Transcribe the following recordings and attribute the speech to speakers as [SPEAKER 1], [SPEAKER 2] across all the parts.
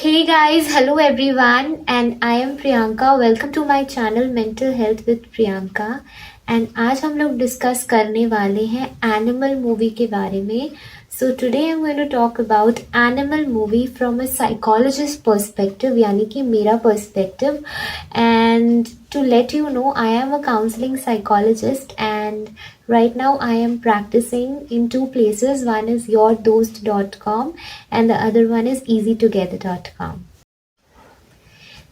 [SPEAKER 1] Hey guys, hello everyone, and I am Priyanka. Welcome to my channel Mental Health with Priyanka. And आज हम लोग discuss करने वाले हैं एनिमल मूवी के बारे में. So today I'm going to talk about Animal movie from a psychologist perspective, यानी कि मेरा perspective. And to let you know, I am a counseling psychologist and right now I am practicing in two places. One is yourdost.com and the other one is easytogether.com.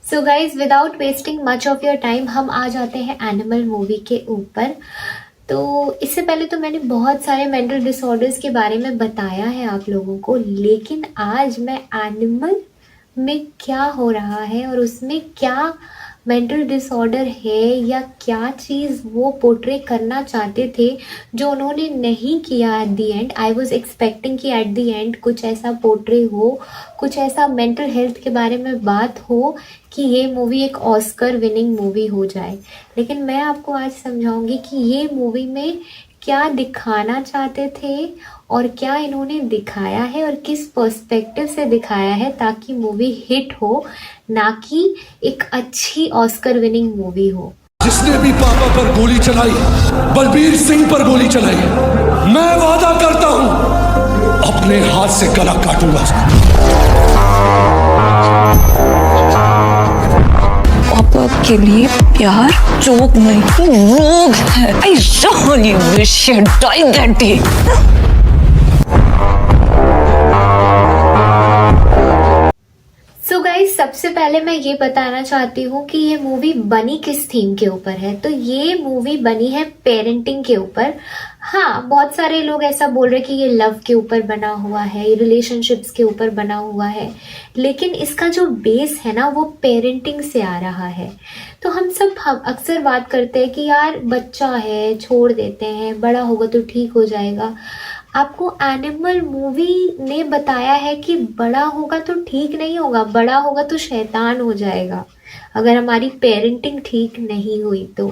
[SPEAKER 1] So guys without wasting much of your time हम आ जाते हैं animal movie के ऊपर. तो इससे पहले तो मैंने बहुत सारे मेंटल डिसऑर्डर्स के बारे में बताया है आप लोगों को, लेकिन आज मैं एनिमल में क्या हो रहा है और उसमें क्या मेंटल डिसऑर्डर है या क्या चीज़ वो पोर्ट्रे करना चाहते थे जो उन्होंने नहीं किया at the and. I was expecting कि एट दी एंड कुछ ऐसा पोर्ट्रे हो, कुछ ऐसा मेंटल हेल्थ के बारे में बात हो कि ये मूवी एक ऑस्कर विनिंग मूवी हो जाए. लेकिन मैं आपको आज समझाऊंगी कि ये मूवी में क्या दिखाना चाहते थे और क्या इन्होंने दिखाया है और किस पर्सपेक्टिव से दिखाया है ताकि मूवी हिट हो, ना कि एक अच्छी ऑस्कर विनिंग मूवी हो.
[SPEAKER 2] जिसने भी पापा पर गोली चलाई, बलबीर सिंह पर गोली चलाई, मैं वादा करता हूं अपने हाथ से गला काटूंगा.
[SPEAKER 3] पापा के लिए प्यार जोक नहीं रोग है. I really wish she had died that day.
[SPEAKER 1] So guys सबसे पहले मैं ये बताना चाहती हूँ कि ये मूवी बनी किस थीम के ऊपर है. तो ये मूवी बनी है पेरेंटिंग के ऊपर. हाँ, बहुत सारे लोग ऐसा बोल रहे कि ये लव के ऊपर बना हुआ है, रिलेशनशिप्स के ऊपर बना हुआ है, लेकिन इसका जो बेस है ना वो पेरेंटिंग से आ रहा है. तो हम अक्सर बात करते हैं कि यार बच्चा है, छोड़ देते हैं, बड़ा होगा तो ठीक हो जाएगा. आपको एनिमल मूवी ने बताया है कि बड़ा होगा तो ठीक नहीं होगा, बड़ा होगा तो शैतान हो जाएगा. अगर हमारी पेरेंटिंग ठीक नहीं हुई तो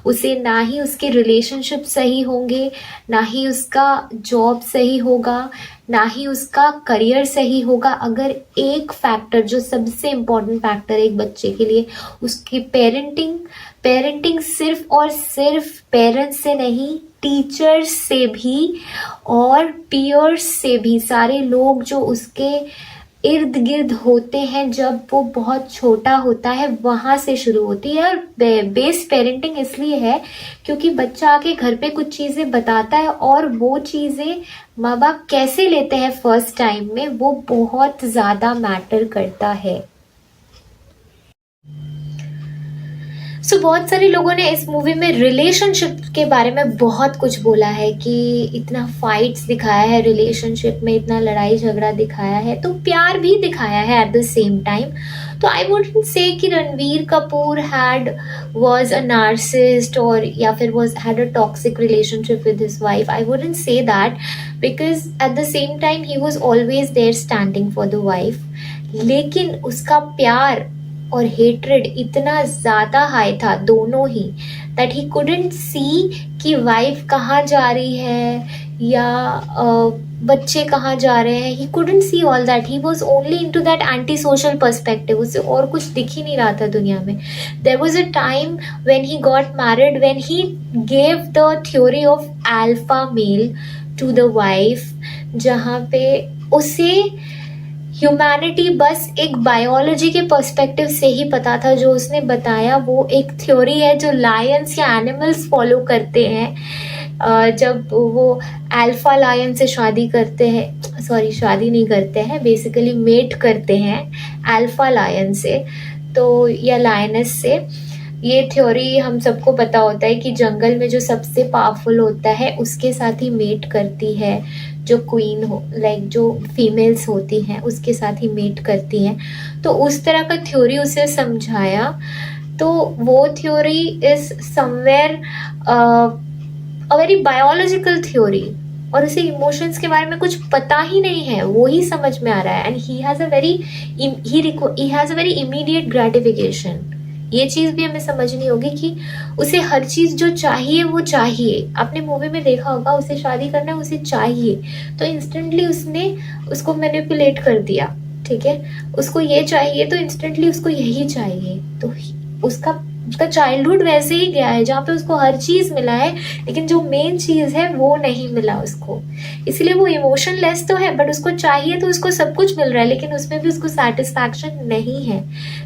[SPEAKER 1] उसे ना ही उसके रिलेशनशिप सही होंगे, ना ही उसका जॉब सही होगा, ना ही उसका करियर सही होगा. अगर एक फैक्टर जो सबसे इम्पोर्टेंट फैक्टर है एक बच्चे के लिए, उसकी पेरेंटिंग सिर्फ और सिर्फ पेरेंट्स से नहीं, टीचर्स से भी और पीयर्स से भी, सारे लोग जो उसके इर्द गिर्द होते हैं जब वो बहुत छोटा होता है वहाँ से शुरू होती है. और बेस पेरेंटिंग इसलिए है क्योंकि बच्चा आके घर पे कुछ चीज़ें बताता है और वो चीज़ें माँ बाप कैसे लेते हैं फर्स्ट टाइम में, वो बहुत ज़्यादा मैटर करता है. सो बहुत सारे लोगों ने इस मूवी में रिलेशनशिप के बारे में बहुत कुछ बोला है कि इतना फाइट्स दिखाया है रिलेशनशिप में, इतना लड़ाई झगड़ा दिखाया है, तो प्यार भी दिखाया है एट द सेम टाइम. तो आई वुडंट से कि Ranveer Kapoor was a narcissist और या फिर had a toxic relationship with his wife. I wouldn't say that because at the same time he was always there standing for the wife. लेकिन उसका प्यार और hatred इतना ज़्यादा हाई था दोनों ही दैट ही कुडंट सी कि वाइफ कहाँ जा रही है या बच्चे कहाँ जा रहे हैं. He couldn't see all that. He was only into that anti social perspective. उससे और कुछ दिख ही नहीं रहा था दुनिया में. There was a time when he got married, when he gave the theory of alpha male to the wife, जहाँ पे उसे ह्यूमैनिटी बस एक बायोलॉजी के पर्सपेक्टिव से ही पता था. जो उसने बताया वो एक थ्योरी है जो लायंस या एनिमल्स फॉलो करते हैं. जब वो अल्फा लायन से शादी करते हैं, सॉरी शादी नहीं करते हैं, बेसिकली मेट करते हैं अल्फा लायन से तो या लायनस से. ये थ्योरी हम सबको पता होता है कि जंगल में जो सबसे पावरफुल होता है उसके साथ ही मेट करती है, जो क्वीन हो, लाइक जो फीमेल्स होती हैं उसके साथ ही मेट करती हैं. तो उस तरह का थ्योरी उसे समझाया. तो वो theory is somewhere a very biological theory और उसे इमोशंस के बारे में कुछ पता ही नहीं है, वो ही समझ में आ रहा है. And he has a very immediate gratification. ये चीज़ भी हमें समझनी होगी कि उसे हर चीज़ जो चाहिए वो चाहिए. आपने मूवी में देखा होगा उसे शादी करना है, उसे चाहिए, तो इंस्टेंटली उसने उसको मैनिपुलेट कर दिया. ठीक है, उसको ये चाहिए तो इंस्टेंटली उसको यही चाहिए। तो उसका चाइल्डहुड वैसे ही गया है जहाँ पे उसको हर चीज मिला है, लेकिन जो मेन चीज है वो नहीं मिला उसको। इसलिए वो इमोशनलेस तो है, बट उसको चाहिए तो उसको सब कुछ मिल रहा है, लेकिन उसमें भी उसको सेटिस्फैक्शन नहीं है,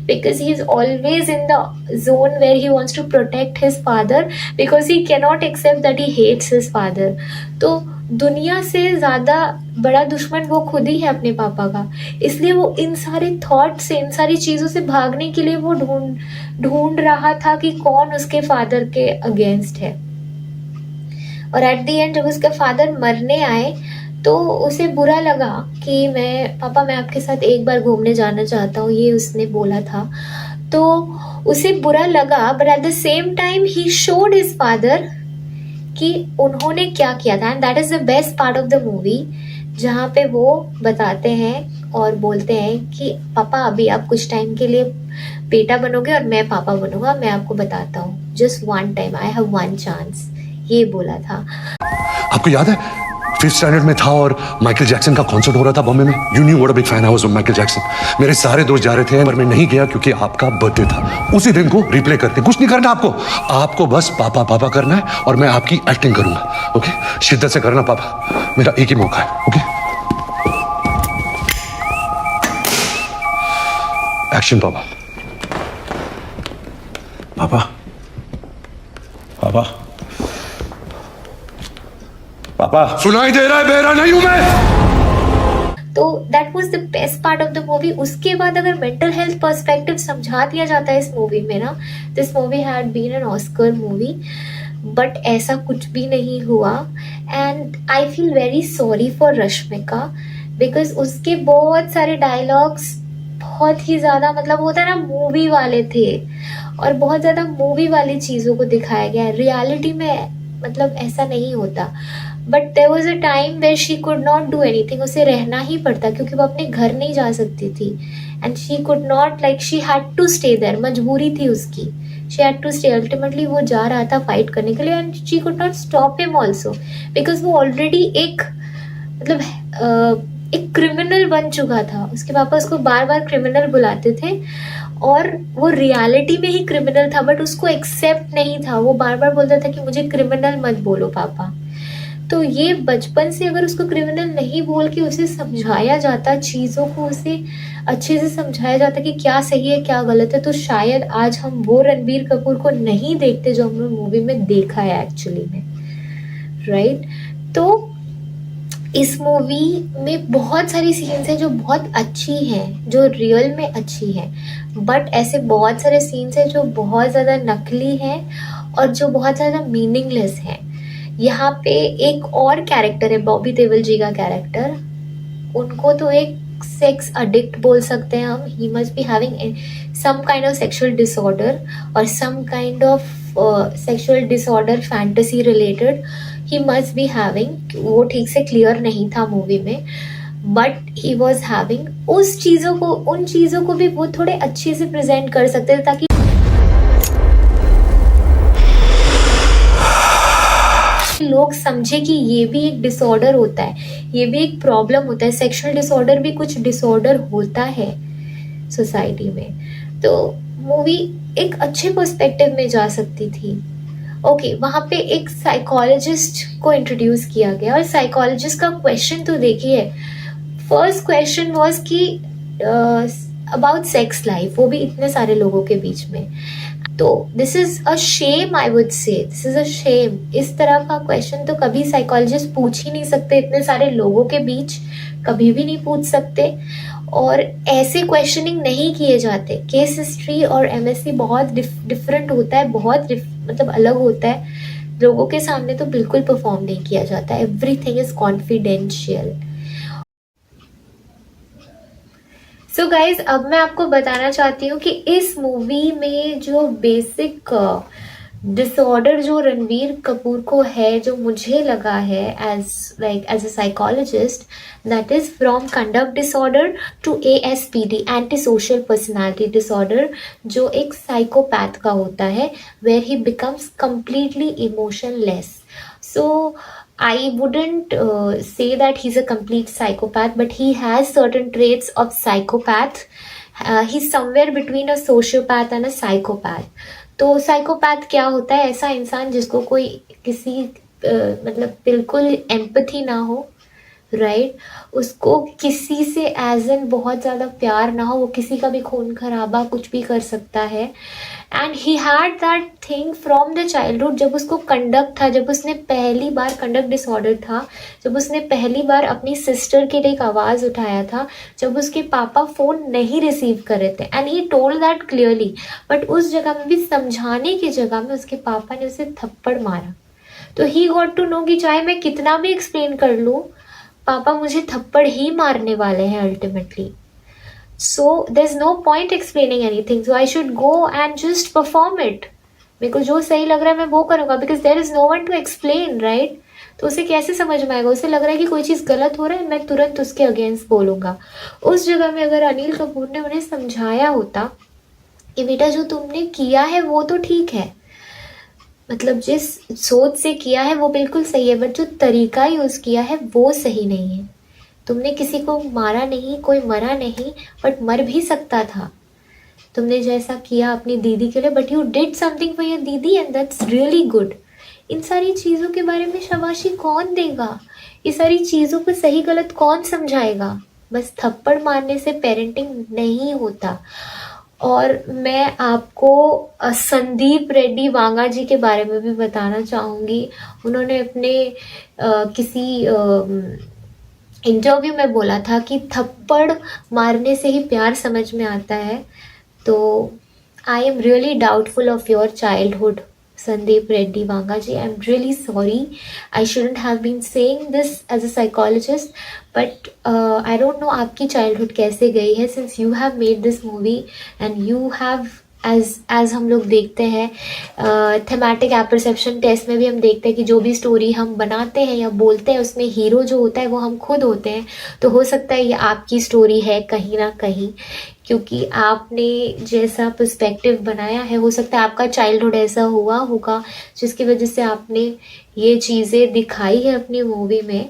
[SPEAKER 1] because he is always in the zone where he wants to protect his father, because he cannot accept that he hates his father. तो दुनिया से ज्यादा बड़ा दुश्मन वो खुद ही है अपने पापा का, इसलिए वो इन सारे थॉट से, इन सारी चीजों से भागने के लिए वो ढूंढ रहा था कि कौन उसके फादर के अगेंस्ट है। और एट द एंड जब उसके फादर मरने आए तो उसे बुरा लगा कि मैं आपके साथ एक बार घूमने जाना चाहता हूँ, ये उसने बोला था। तो उसे बुरा लगा, but at the same time he showed his father कि उन्होंने क्या किया था, and that is the best part of the movie, जहाँ पे वो बताते हैं और बोलते हैं कि पापा अभी आप कुछ टाइम के लिए बेटा बनोगे और मैं पापा बनूंगा, मैं आपको बताता हूँ, just one time, I have one chance, ये बोला था।
[SPEAKER 2] आपको याद है 5th स्टैंडर्ड में था और माइकल जैक्सन का कॉन्सर्ट हो रहा था बॉम्बे में। You knew what a big fan I was of Michael Jackson. मेरे सारे दोस्त जा रहे थे पर मैं नहीं गया क्योंकि आपका बर्थडे था। उसी दिन को रिप्ले करते, कुछ नहीं करना आपको बस पापा पापा करना है और मैं आपकी एक्टिंग करूंगा। ओके, शिद्दत से करना पापा, मेरा एक ही मौका है। ओके, एक्शन पापा। पापा पापा पापा, सुनाई दे रहा है? बेरा नहीं हूं मैं।
[SPEAKER 1] तो that was the best part of the movie. उसके बाद अगर मेंटल हेल्थ पर्सपेक्टिव समझा दिया जाता है इस मूवी में ना, this movie had been an Oscar movie, but ऐसा कुछ भी नहीं हुआ। And I feel very sorry for Rashmika, because उसके बहुत सारे डायलॉग्स बहुत ही ज्यादा, मतलब होता है ना, मूवी वाले थे और बहुत ज्यादा मूवी वाली चीजों को दिखाया गया है। रियलिटी में मतलब ऐसा नहीं होता। But there was a time where she could not do anything, उसे रहना ही पड़ता क्योंकि वो अपने घर नहीं जा सकती थी। And she could not, like she had to stay there, मजबूरी थी उसकी, she had to stay. Ultimately वो जा रहा था फाइट करने के लिए and she could not stop him also, because वो ऑलरेडी एक मतलब एक क्रिमिनल बन चुका था। उसके पापा उसको बार बार क्रिमिनल बुलाते थे और वो रियलिटी में ही क्रिमिनल था, बट उसको एक्सेप्ट नहीं था। वो बार बार बोलता था कि मुझे क्रिमिनल मत बोलो पापा। तो ये बचपन से अगर उसको क्रिमिनल नहीं बोल के उसे समझाया जाता, चीज़ों को उसे अच्छे से समझाया जाता कि क्या सही है क्या गलत है, तो शायद आज हम वो रणबीर कपूर को नहीं देखते जो हमने मूवी में देखा है एक्चुअली में, राइट। तो इस मूवी में बहुत सारी सीन्स हैं जो बहुत अच्छी हैं, जो रियल में अच्छी हैं, बट ऐसे बहुत सारे सीन्स हैं जो बहुत ज़्यादा नकली हैं और जो बहुत ज़्यादा मीनिंगलेस हैं। यहाँ पे एक और कैरेक्टर है, बॉबी देओल जी का कैरेक्टर, उनको तो एक सेक्स अडिक्ट बोल सकते हैं हम। He must be having some kind of sexual disorder और some kind of sexual disorder fantasy related he must be having. वो ठीक से क्लियर नहीं था मूवी में, बट ही वॉज हैविंग उस चीज़ों को, उन चीज़ों को भी वो थोड़े अच्छे से प्रेजेंट कर सकते थे ताकि लोग समझे कि ये भी एक डिसऑर्डर होता है, ये भी एक प्रॉब्लम होता है। सेक्सुअल डिसऑर्डर भी कुछ डिसऑर्डर होता है सोसाइटी में। तो मूवी एक अच्छे पर्सपेक्टिव में जा सकती थी। ओके, वहाँ पे एक साइकोलॉजिस्ट को इंट्रोड्यूस किया गया और साइकोलॉजिस्ट का क्वेश्चन तो देखिए, फर्स्ट क्वेश्चन वाज कि अबाउट सेक्स लाइफ, वो भी इतने सारे लोगों के बीच में। तो this is a shame, I would say this is a shame. इस तरह का क्वेश्चन तो कभी साइकोलॉजिस्ट पूछ ही नहीं सकते, इतने सारे लोगों के बीच कभी भी नहीं पूछ सकते, और ऐसे क्वेश्चनिंग नहीं किए जाते। केस हिस्ट्री और एमएससी बहुत डिफरेंट होता है, बहुत मतलब अलग होता है। लोगों के सामने तो बिल्कुल परफॉर्म नहीं किया जाता, everything is confidential. So guys, अब मैं आपको बताना चाहती हूँ कि इस मूवी में जो बेसिक डिसऑर्डर जो रणबीर कपूर को है, जो मुझे लगा है as a psychologist, that is from conduct disorder to ASPD, anti social personality disorder, जो एक साइकोपैथ का होता है, where he becomes completely emotionless. So I wouldn't say that he's a complete psychopath, but he has certain traits of psychopath. He's somewhere between a sociopath and a psychopath. तो psychopath क्या होता है? ऐसा इंसान जिसको कोई किसी मतलब बिल्कुल एम्पथी ना हो, राइट उसको किसी से एज एन बहुत ज़्यादा प्यार ना हो, वो किसी का भी खून खराबा कुछ भी कर सकता है. And he had that thing from the childhood. जब उसको कंडक्ट था, जब उसने पहली बार कंडक्ट डिसऑर्डर था, जब उसने पहली बार अपनी सिस्टर के लिए एक आवाज़ उठाया था, जब उसके पापा फ़ोन नहीं रिसीव कर रहे थे, and he told that clearly. But उस जगह में भी समझाने की जगह में उसके पापा ने उसे थप्पड़ मारा. तो ही गॉट टू नो कि चाहे मैं कितना भी एक्सप्लेन कर लूँ, पापा मुझे थप्पड़ ही मारने वाले हैं ultimately. So there is no point explaining anything, so I should go and just perform it. मेरे को जो सही लग रहा है मैं वो करूँगा, because there is no one to explain, right. तो उसे कैसे समझ में आएगा? उसे लग रहा है कि कोई चीज़ गलत हो रहा है, मैं तुरंत उसके अगेंस्ट बोलूँगा. उस जगह में अगर अनिल कपूर ने उन्हें समझाया होता कि बेटा जो तुमने किया है वो तो ठीक है, मतलब जिस सोच से किया है वो बिल्कुल सही है, बट जो तरीका यूज़ किया है वो सही नहीं है. तुमने किसी को मारा नहीं, कोई मरा नहीं, बट मर भी सकता था. तुमने जैसा किया अपनी दीदी के लिए, but you did something for your दीदी एंड दैट्स रियली गुड. इन सारी चीज़ों के बारे में शाबाशी कौन देगा? ये सारी चीज़ों को सही गलत कौन समझाएगा? बस थप्पड़ मारने से पेरेंटिंग नहीं होता. और मैं आपको संदीप रेड्डी वांगा जी के बारे में भी बताना चाहूँगी. उन्होंने अपने किसी इंटरव्यू में बोला था कि थप्पड़ मारने से ही प्यार समझ में आता है. तो I am really doubtful of your childhood, Sandeep Reddy Vanga ji. I'm really sorry. I shouldn't have been saying this as a psychologist, but I don't know आपकी childhood कैसे गई है, since you have made this movie and you have as हम लोग देखते हैं thematic apperception test में भी हम देखते हैं कि जो भी स्टोरी हम बनाते हैं या बोलते हैं उसमें हीरो जो होता है वो हम खुद होते हैं. तो हो सकता है ये आपकी स्टोरी है कहीं ना कहीं, क्योंकि आपने जैसा पर्सपेक्टिव बनाया है, हो सकता है आपका चाइल्डहुड ऐसा हुआ होगा जिसकी वजह से आपने ये चीज़ें दिखाई है अपनी मूवी में.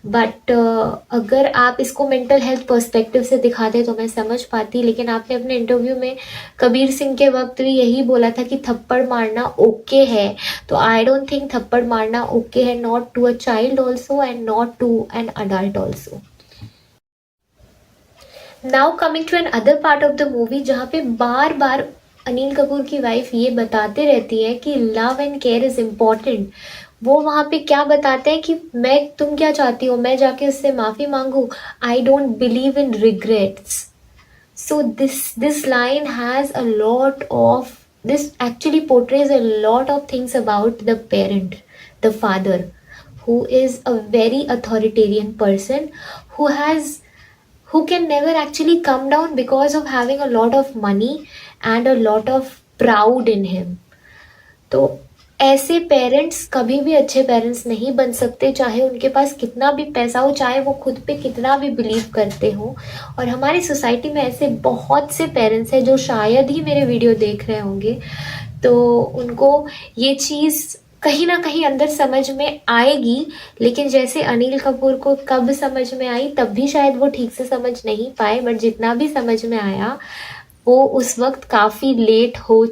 [SPEAKER 1] बट अगर आप इसको मेंटल हेल्थ पर्सपेक्टिव से दिखाते तो मैं समझ पाती, लेकिन आपने अपने इंटरव्यू में कबीर सिंह के वक्त भी यही बोला था कि थप्पड़ मारना ओके है. तो आई डोंट थिंक थप्पड़ मारना ओके है, not to a child also and not to an adult also. Now coming to another part of the movie, जहाँ पे बार बार अनिल कपूर की वाइफ ये बताते रहती है कि love and care is important. वो वहाँ पे क्या बताते हैं कि तुम क्या चाहती हो, मैं जाके उससे माफ़ी मांगू? I don't believe in regrets. So this line has a lot of, this actually portrays a lot of things about the parent, the father, who is a very authoritarian person, who can never actually come down because of having a lot of money and a lot of proud in him. तो ऐसे parents कभी भी अच्छे parents नहीं बन सकते, चाहे उनके पास कितना भी पैसा हो, चाहे वो खुद पे कितना भी बिलीव करते हो. और हमारी सोसाइटी में ऐसे बहुत से पेरेंट्स हैं जो शायद ही मेरे वीडियो देख रहे होंगे, तो उनको ये चीज़ कहीं ना कहीं अंदर समझ में आएगी. लेकिन जैसे अनिल कपूर को कब समझ में आई, तब भी शायद वो ठीक से समझ नहीं पाए, बट जितना भी समझ में आया वो उस वक्त काफ़ी लेट हो